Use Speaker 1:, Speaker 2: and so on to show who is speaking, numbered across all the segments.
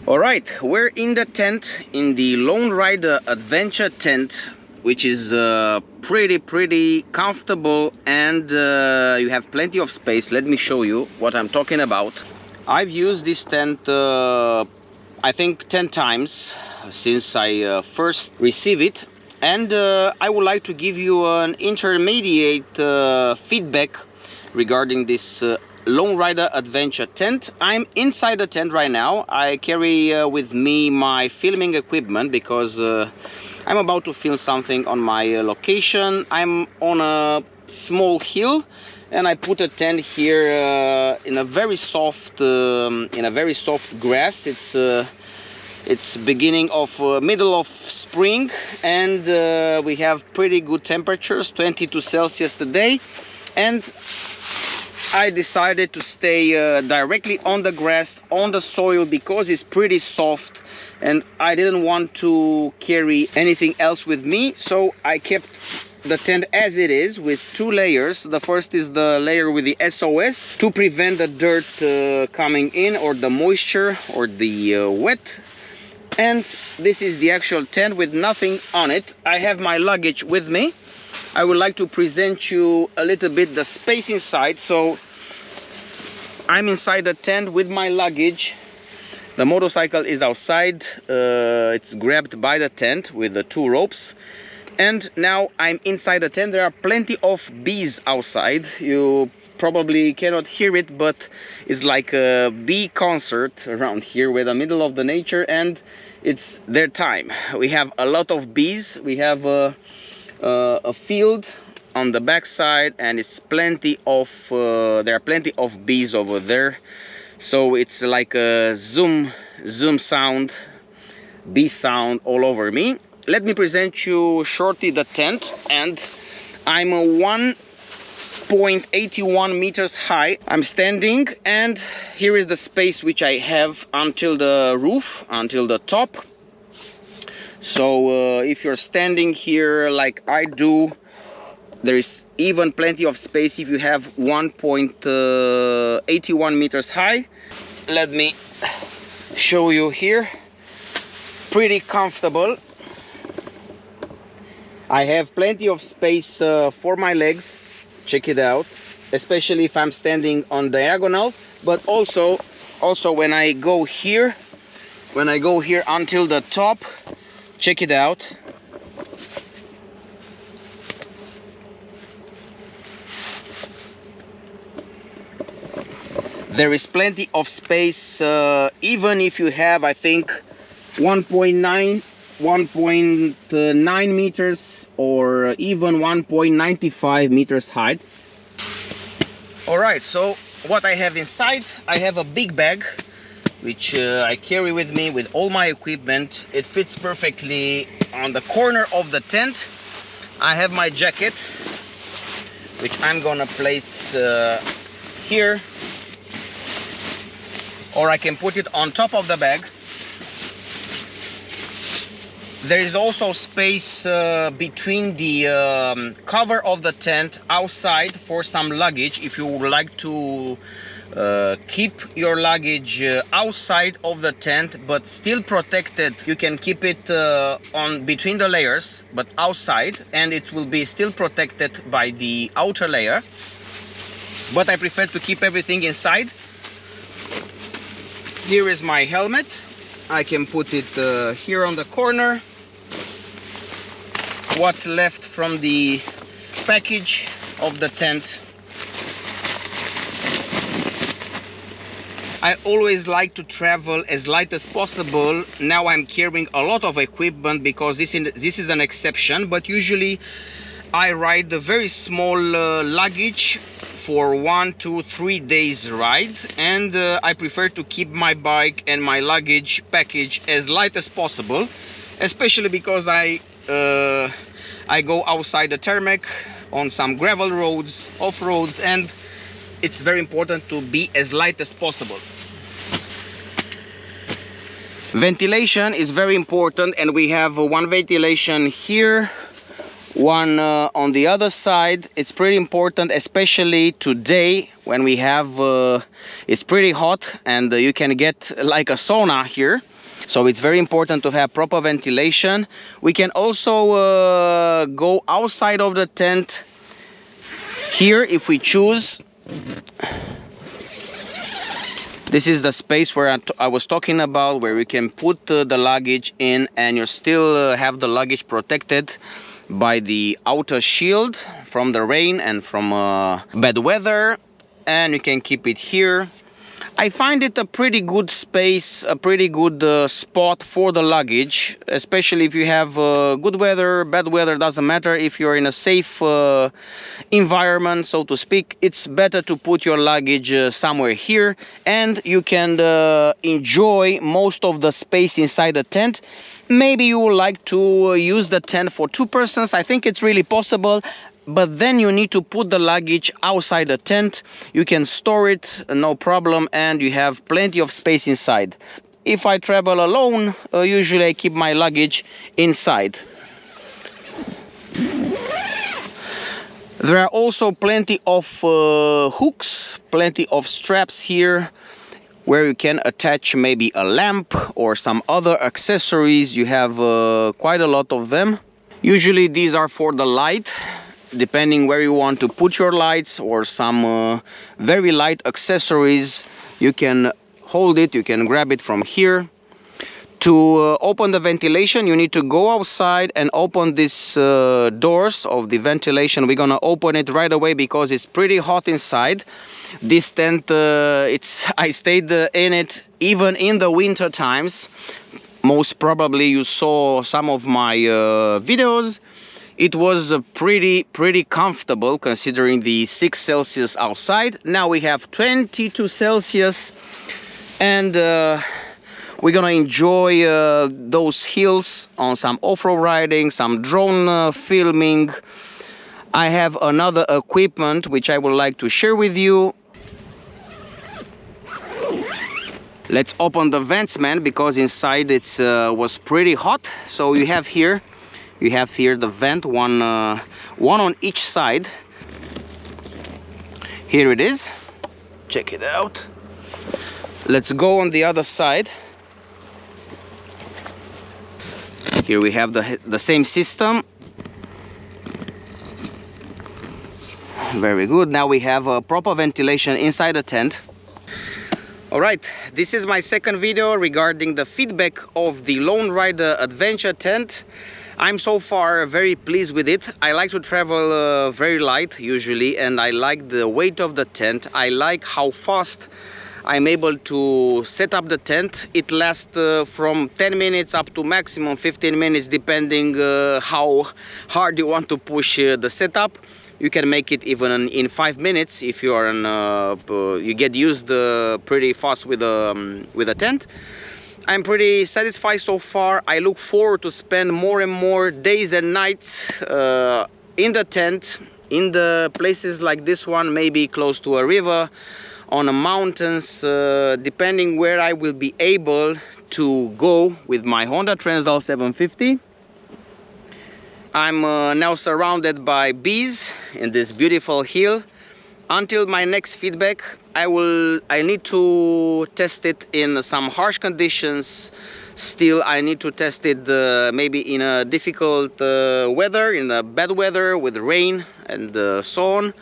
Speaker 1: Alright, we're in the tent, in the Lone Rider Adventure tent, which is pretty comfortable, and you have plenty of space. Let me show you what I'm talking about. I've used this tent I think 10 times since I first received it, and I would like to give you an intermediate feedback regarding this Lone Rider Adventure tent. I'm inside the tent right now. I carry with me my filming equipment because I'm about to film something on my location. I'm on a small hill, and I put a tent here in a very soft grass. It's beginning of middle of spring, and we have pretty good temperatures, 22 Celsius today, and I decided to stay directly on the grass, on the soil, because it's pretty soft and I didn't want to carry anything else with me. So I kept the tent as it is with 2 layers. The first is the layer with the SOS to prevent the dirt coming in, or the moisture or the wet. And this is the actual tent with nothing on it. I have my luggage with me. I would like to present you a little bit the space inside. So I'm inside the tent with my luggage. The motorcycle is outside. It's grabbed by the tent with the 2 ropes. And now I'm inside the tent. There are plenty of bees outside. You probably cannot hear it, but it's like a bee concert around here. We're in the middle of the nature, and it's their time. We have a lot of bees. We have a field on the back side, and it's plenty of there are plenty of bees over there. So it's like a zoom sound, bee sound all over me. Let me present you shortly the tent. And I'm 1.81 meters high. I'm standing, and here is the space which I have until the roof, until the top. So if you're standing here like I do, there is even plenty of space if you have 1.81 meters high. Let me show you here. Pretty comfortable. I have plenty of space for my legs. Check it out, especially if I'm standing on diagonal, but also when I go here until the top. Check it out. There is plenty of space, even if you have, I think, 1.9 meters or even 1.95 meters height. Alright, so what I have inside, I have a big bag which I carry with me with all my equipment. It fits perfectly on the corner of the tent. I have my jacket, which I'm gonna place here, or I can put it on top of the bag. There is also space between the cover of the tent outside for some luggage. If you would like to keep your luggage outside of the tent but still protected, you can keep it on between the layers but outside, and it will be still protected by the outer layer. But I prefer to keep everything inside. Here is my helmet. I can put it here on the corner. What's left from the package of the tent. I always like to travel as light as possible. Now I'm carrying a lot of equipment because this is an exception, but usually I ride the very small luggage for 1, 2, 3 days ride, and I prefer to keep my bike and my luggage package as light as possible, especially because I go outside the tarmac on some gravel roads, off roads, and it's very important to be as light as possible. Ventilation is very important, and we have one ventilation here, one on the other side. It's pretty important, especially today when we have it's pretty hot, and you can get like a sauna here. So it's very important to have proper ventilation. We can also go outside of the tent here if we choose. This is the space where I was talking about, where we can put the luggage in, and you still have the luggage protected by the outer shield from the rain and from bad weather, and you can keep it here. I find it a pretty good space, a pretty good spot for the luggage, especially if you have good weather, bad weather, doesn't matter. If you're in a safe environment, so to speak, it's better to put your luggage somewhere here, and you can enjoy most of the space inside the tent. Maybe you would like to use the tent for 2 persons. I think it's really possible. But then you need to put the luggage outside the tent. You can store it, no problem, and you have plenty of space inside. If I travel alone, usually I keep my luggage inside. There are also plenty of hooks, plenty of straps here, where you can attach maybe a lamp or some other accessories. You have quite a lot of them. Usually these are for the light, depending where you want to put your lights, or some very light accessories. You can hold it, you can grab it from here. To open the ventilation, you need to go outside and open these doors of the ventilation. We're gonna open it right away because it's pretty hot inside. This tent, I stayed in it even in the winter times. Most probably you saw some of my videos. It was pretty comfortable considering the 6 Celsius outside. Now we have 22 Celsius, and we're gonna enjoy those hills on some off-road riding, some drone filming. I have another equipment which I would like to share with you. Let's open the vents, man, because inside it was pretty hot. So you have here the vent, one on each side. Here it is. Check it out. Let's go on the other side. Here we have the same system. Very good. Now we have a proper ventilation inside the tent. All right, this is my second video regarding the feedback of the Lone Rider Adventure tent. I'm so far very pleased with it. I like to travel very light usually, and I like the weight of the tent. I like how fast I'm able to set up the tent. It lasts from 10 minutes up to maximum 15 minutes, depending how hard you want to push the setup. You can make it even in 5 minutes if you are you get used pretty fast with a tent. I'm pretty satisfied so far. I look forward to spend more and more days and nights in the tent, in the places like this one, maybe close to a river, on the mountains, depending where I will be able to go with my Honda Transalp 750. I'm now surrounded by bees in this beautiful hill. Until my next feedback, I need to test it in some harsh conditions. Still, I need to test it maybe in a difficult weather, in a bad weather with rain and so on.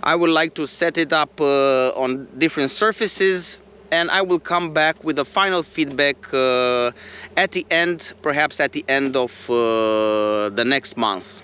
Speaker 1: I would like to set it up on different surfaces, and I will come back with a final feedback at the end, perhaps at the end of the next month.